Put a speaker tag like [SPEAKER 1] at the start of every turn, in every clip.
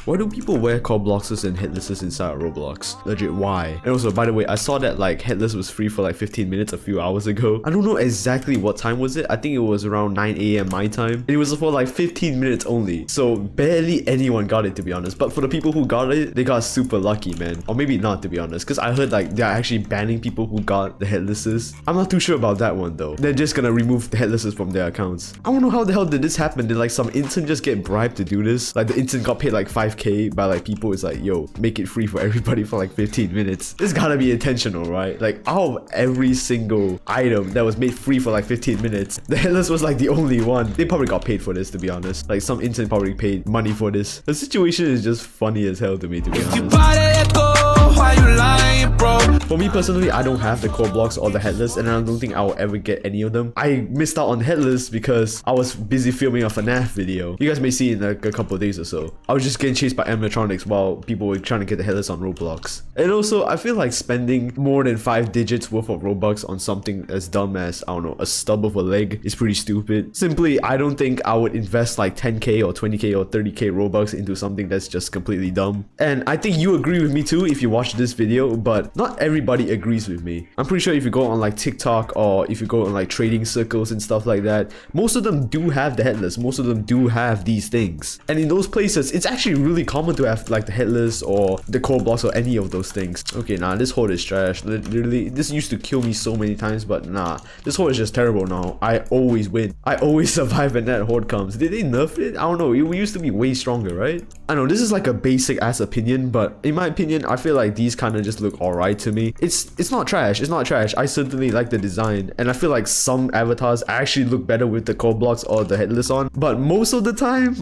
[SPEAKER 1] Why do people wear Korbloxes and Headlesses inside Roblox? Legit, why? And also, by the way, I saw that like Headless was free for like 15 minutes a few hours ago. I don't know exactly what time was it. I think it was around 9 AM my time. And it was for like 15 minutes only. So barely anyone got it, to be honest. But for the people who got it, they got super lucky, man. Or maybe not, to be honest. Because I heard like they're actually banning people who got the Headlesses. I'm not too sure about that one though. They're just gonna remove the Headlesses from their accounts. I don't know how the hell did this happen. Did like some intern just get bribed to do this? Like the intern got paid like 5k by like people. It's like, yo, make it free for everybody for like 15 minutes. This gotta be intentional, right? Like out of every single item that was made free for like 15 minutes, the Headless was like the only one. They probably got paid for this, to be honest. Like some intern probably paid money for this. The situation is just funny as hell to me, to be honest.
[SPEAKER 2] Why you lying, bro?
[SPEAKER 1] For me personally, I don't have the Korblox or the Headless, and I don't think I will ever get any of them. I missed out on Headless because I was busy filming a FNAF video. You guys may see in like a couple of days or so. I was just getting chased by animatronics while people were trying to get the Headless on Roblox. And also, I feel like spending more than 5 digits worth of Robux on something as dumb as, I don't know, a stub of a leg is pretty stupid. Simply, I don't think I would invest like 10k or 20k or 30k Robux into something that's just completely dumb. And I think you agree with me too if you watch this video, but not everybody agrees with me. I'm pretty sure if you go on like TikTok or if you go on like trading circles and stuff like that, most of them do have the Headless. Most of them do have these things. And in those places, it's actually really common to have like the Headless or the Korblox or any of those things. Okay, nah, this horde is trash. Literally, this used to kill me so many times, but nah, this horde is just terrible now. I always win. I always survive when that horde comes. Did they nerf it? I don't know. It used to be way stronger, right? I know this is like a basic ass opinion, but in my opinion, I feel like these kind of just look alright to me. It's not trash. It's not trash. I certainly like the design, and I feel like some avatars actually look better with the Korblox or the Headless on. But most of the time,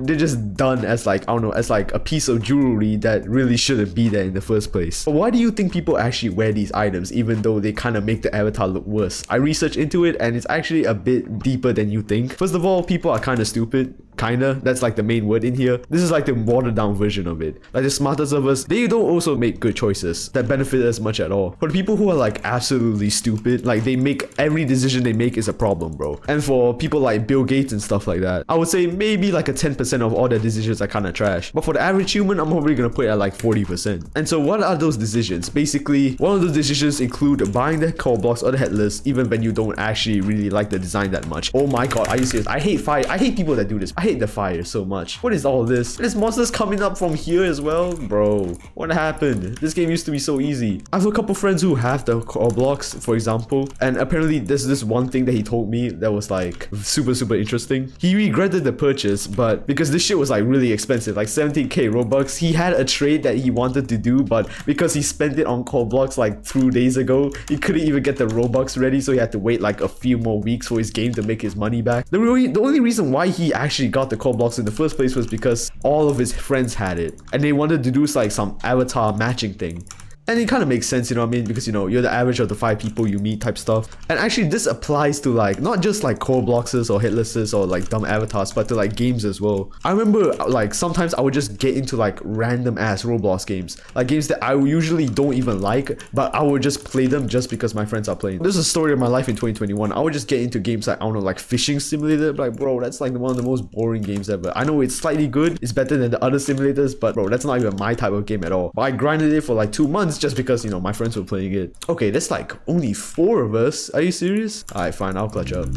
[SPEAKER 1] they're just done as like, I don't know, as like a piece of jewelry that really shouldn't be there in the first place. But why do you think people actually wear these items even though they kind of make the avatar look worse? I researched into it and it's actually a bit deeper than you think. First of all, people are kind of stupid. Kinda, that's like the main word in here. This is like the watered down version of it. Like the smartest of us, they don't also make good choices that benefit us much at all. For the people who are like absolutely stupid, like they make every decision they make is a problem, bro. And for people like Bill Gates and stuff like that, I would say maybe like a 10% of all their decisions are kind of trash. But for the average human, I'm probably gonna put it at like 40%. And so what are those decisions? Basically, one of those decisions include buying the Korblox or the Headless even when you don't actually really like the design that much. Oh my god, are you serious? I hate fire. I hate people that do this. I hate the fire so much. What is all this? There's monsters coming up from here as well? Bro, what happened? This game used to be so easy. I have a couple friends who have the Korblox, for example, and apparently there's this one thing that he told me that was like super interesting. He regretted the purchase, but because this shit was like really expensive, like 17k Robux, he had a trade that he wanted to do, but because he spent it on Korblox like 2 days ago, he couldn't even get the Robux ready, so he had to wait like a few more weeks for his game to make his money back. The only reason why he actually got the Korblox in the first place was because all of his friends had it and they wanted to do like some avatar matching thing. And it kind of makes sense, you know what I mean? Because, you know, you're the average of the 5 people you meet type stuff. And actually, this applies to like, not just like Korbloxes or Headlesses or like dumb avatars, but to like games as well. I remember like sometimes I would just get into like random ass Roblox games. Like games that I usually don't even like, but I would just play them just because my friends are playing. This is a story of my life in 2021. I would just get into games like, I don't know, like Fishing Simulator. Like, bro, that's like one of the most boring games ever. I know it's slightly good. It's better than the other simulators, but bro, that's not even my type of game at all. But I grinded it for like 2 months just because, you know, my friends were playing it. Okay, there's like only 4 of us. Are you serious? Alright, fine, I'll clutch up.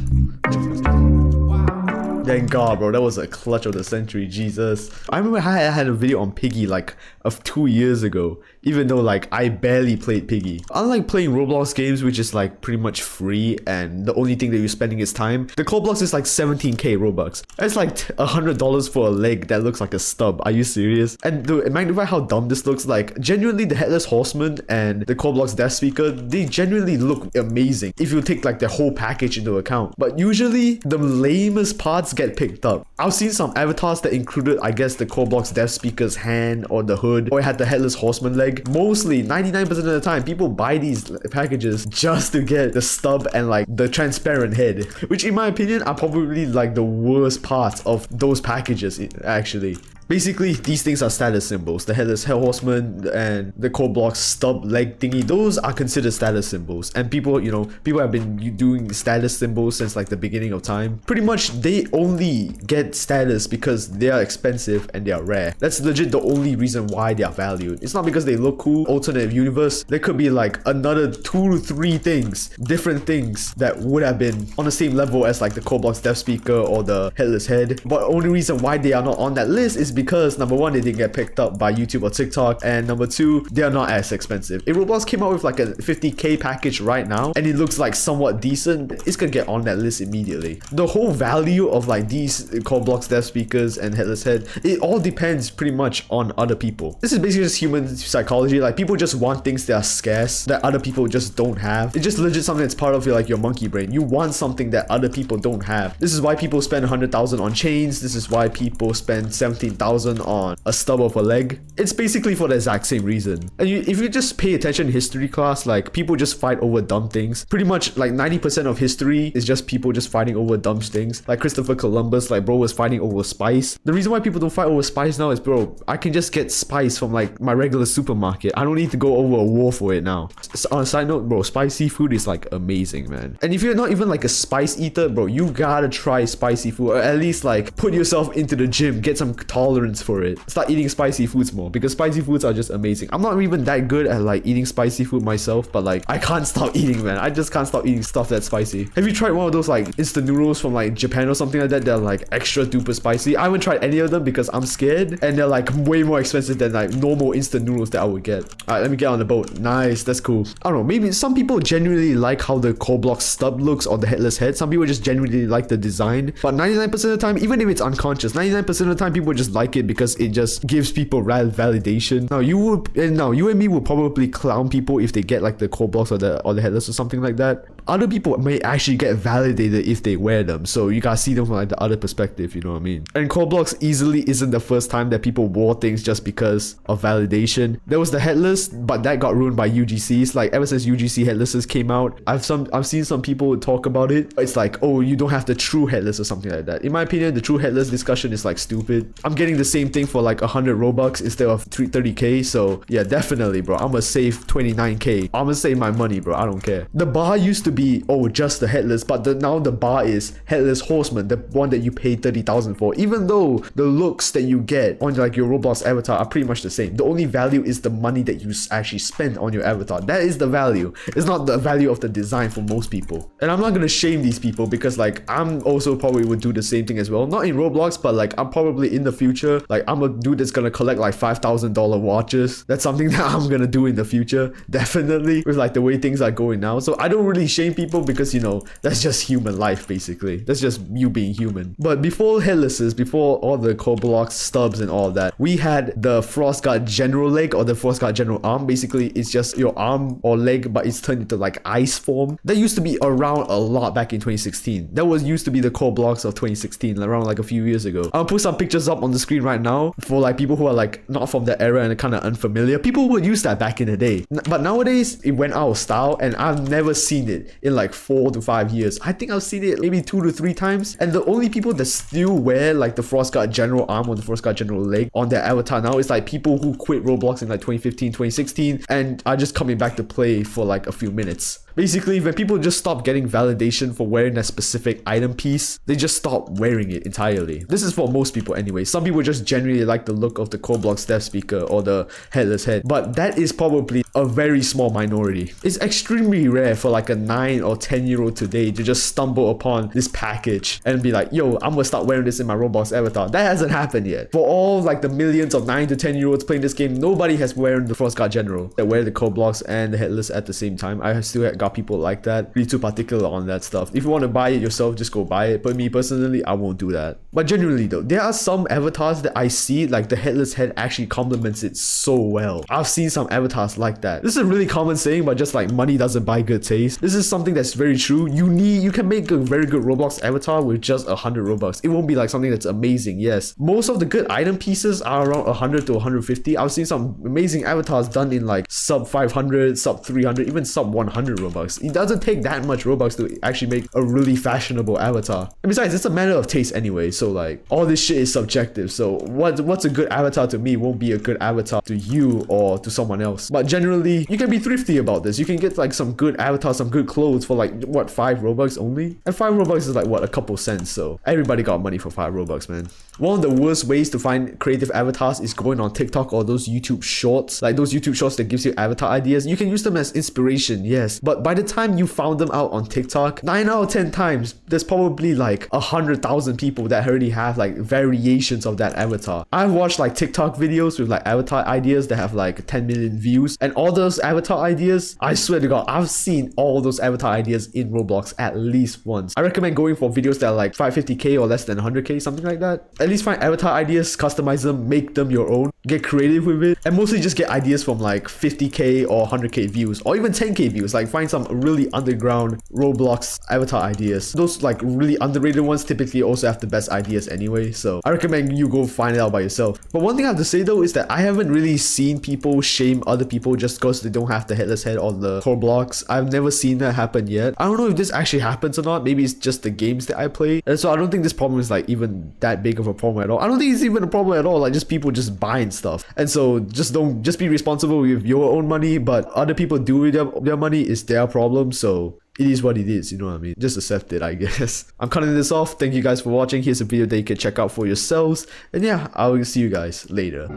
[SPEAKER 1] Thank God, bro. That was a clutch of the century. Jesus. I remember I had a video on Piggy like of 2 years ago, even though like I barely played Piggy. Unlike playing Roblox games, which is like pretty much free and the only thing that you're spending is time, the Korblox is like 17k Robux. That's like $100 for a leg that looks like a stub. Are you serious? And to magnify how dumb this looks, like genuinely the Headless Horseman and the Korblox Death Speaker, they genuinely look amazing if you take like the whole package into account. But usually the lamest parts get picked up. I've seen some avatars that included, I guess, the Korblox Death Speaker's hand or the hood, or it had the Headless Horseman leg. Mostly 99% of the time people buy these packages just to get the stub and like the transparent head, which in my opinion are probably like the worst parts of those packages actually. Basically, these things are status symbols. The headless horseman and the Korblox stub leg thingy, those are considered status symbols. And people, you know, people have been doing status symbols since like the beginning of time. Pretty much, they only get status because they are expensive and they are rare. That's legit the only reason why they are valued. It's not because they look cool. Alternate universe, there could be like another 2 to 3 things, different things that would have been on the same level as like the Korblox Death Speaker or the Headless Head. But the only reason why they are not on that list is because number one, they didn't get picked up by YouTube or TikTok, and number two, they are not as expensive. If Roblox came out with like a 50k package right now and it looks like somewhat decent, it's gonna get on that list immediately. The whole value of like these Korblox Death Speakers and Headless Head, it all depends pretty much on other people. This is basically just human psychology. Like, people just want things that are scarce that other people just don't have. It's just legit something that's part of your like your monkey brain. You want something that other people don't have. This is why people spend 100,000 on chains. This is why people spend 17,000 on a stub of a leg. It's basically for the exact same reason. And if you just pay attention in history class, like, people just fight over dumb things. Pretty much like 90% of history is just people just fighting over dumb things. Like Christopher Columbus, like, bro was fighting over spice. The reason why people don't fight over spice now is, bro, I can just get spice from like my regular supermarket. I don't need to go over a war for it now. So on a side note, bro, spicy food is like amazing, man. And if you're not even like a spice eater, bro, you gotta try spicy food, or at least like put yourself into the gym, get some tolerance for it. Start eating spicy foods more, because spicy foods are just amazing. I'm not even that good at like eating spicy food myself, but like I can't stop eating, man. I just can't stop eating stuff that's spicy. Have you tried one of those like instant noodles from like Japan or something like that? They're like extra duper spicy. I haven't tried any of them because I'm scared, and they're like way more expensive than like normal instant noodles that I would get. All right, let me get on the boat. Nice, that's cool. I don't know, maybe some people genuinely like how the Korblox stub looks or the Headless Head. Some people just genuinely like the design, but 99% of the time, even if it's unconscious, 99% of the time people just like it because it just gives people validation. Now you and me would probably clown people if they get like the Korblox or the Headless or something like that. Other people may actually get validated if they wear them, so you gotta see them from like the other perspective, you know what I mean? And Korblox easily isn't the first time that people wore things just because of validation. There was the Headless, but that got ruined by UGCs. Like, ever since UGC Headlesses came out, I've seen some people talk about it. It's like, oh, you don't have the true Headless or something like that. In my opinion, the true Headless discussion is like stupid. I'm getting the same thing for like 100 Robux instead of 30k, so yeah, definitely, bro. I'm gonna save 29k. I'm gonna save my money, bro. I don't care. The bar used to be, oh, just the Headless, but now the bar is Headless Horseman, the one that you paid 30,000 for. Even though the looks that you get on like your Roblox avatar are pretty much the same, the only value is the money that you actually spend on your avatar. That is the value. It's not the value of the design for most people. And I'm not gonna shame these people, because like I'm also probably would do the same thing as well. Not in Roblox, but like I'm probably in the future, like I'm a dude that's gonna collect like $5,000 watches. That's something that I'm gonna do in the future, definitely, with like the way things are going now. So I don't really shame people, because, you know, that's just human life, basically. That's just you being human. But before Headlesses, before all the Korblox stubs and all that, we had the Frostguard General leg or the Frostguard General arm. Basically, it's just your arm or leg, but it's turned into like ice form. That used to be around a lot back in 2016. That was used to be the Korblox of 2016, around like a few years ago. I'll put some pictures up on the screen right now for like people who are like not from that era and kind of unfamiliar. People would use that back in the day, but nowadays it went out of style, and I've never seen it in like 4 to 5 years. I think I've seen it maybe 2 to 3 times, and the only people that still wear like the Frostguard General arm or the Frostguard General leg on their avatar now is like people who quit Roblox in like 2015, 2016 and are just coming back to play for like a few minutes. Basically, when people just stop getting validation for wearing a specific item piece, they just stop wearing it entirely. This is for most people anyway. Some people just generally like the look of the Korblox Death Speaker or the Headless Head, but that is probably a very small minority. It's extremely rare for like a 9 or 10-year-old today to just stumble upon this package and be like, yo, I'm gonna start wearing this in my Roblox avatar. That hasn't happened yet. For all like the millions of 9 to 10-year-olds playing this game, nobody has worn the Frostguard General that wear the Korblox and the Headless at the same time. I still got people like that, really too particular on that stuff. If you want to buy it yourself, just go buy it, but me personally, I won't do that. But genuinely though, there are some avatars that I see like the Headless Head actually complements it so well. I've seen some avatars like that. This is a really common saying, but just like money doesn't buy good taste. This is something that's very true. You can make a very good Roblox avatar with just 100 Robux. It won't be like something that's amazing. Yes, most of the good item pieces are around 100 to 150. I've seen some amazing avatars done in like sub 500, sub 300, even sub 100 Robux. Robux. It doesn't take that much Robux to actually make a really fashionable avatar. And besides, it's a matter of taste anyway, so like all this shit is subjective. So what's a good avatar to me won't be a good avatar to you or to someone else. But generally, you can be thrifty about this. You can get like some good avatars, some good clothes for like what, 5 Robux only? And 5 Robux is like what, a couple cents. So everybody got money for 5 Robux, man. One of the worst ways to find creative avatars is going on TikTok or those YouTube shorts. Like those YouTube shorts that gives you avatar ideas. You can use them as inspiration, yes. But by the time you found them out on TikTok, 9 out of 10 times, there's probably like 100,000 people that already have like variations of that avatar. I've watched like TikTok videos with like avatar ideas that have like 10 million views. And all those avatar ideas, I swear to God, I've seen all those avatar ideas in Roblox at least once. I recommend going for videos that are like 550k or less than 100k, something like that. At least find avatar ideas, customize them, make them your own, get creative with it, and mostly just get ideas from like 50k or 100k views, or even 10k views. Like find some really underground Roblox avatar ideas. Those like really underrated ones typically also have the best ideas anyway, so I recommend you go find it out by yourself. But one thing I have to say though is that I haven't really seen people shame other people just because they don't have the headless head on the Korblox. I've never seen that happen yet. I don't know if this actually happens or not. Maybe it's just the games that I play, and so I don't think this problem is like even that big of a problem at all. I don't think it's even a problem at all. Like just people just buying stuff, and so just be responsible with your own money. But other people do with their money is their problem. So it is what it is, you know what I mean? Just accept it, I guess. I'm cutting this off. Thank you guys for watching. Here's a video that you can check out for yourselves, and yeah, I will see you guys later.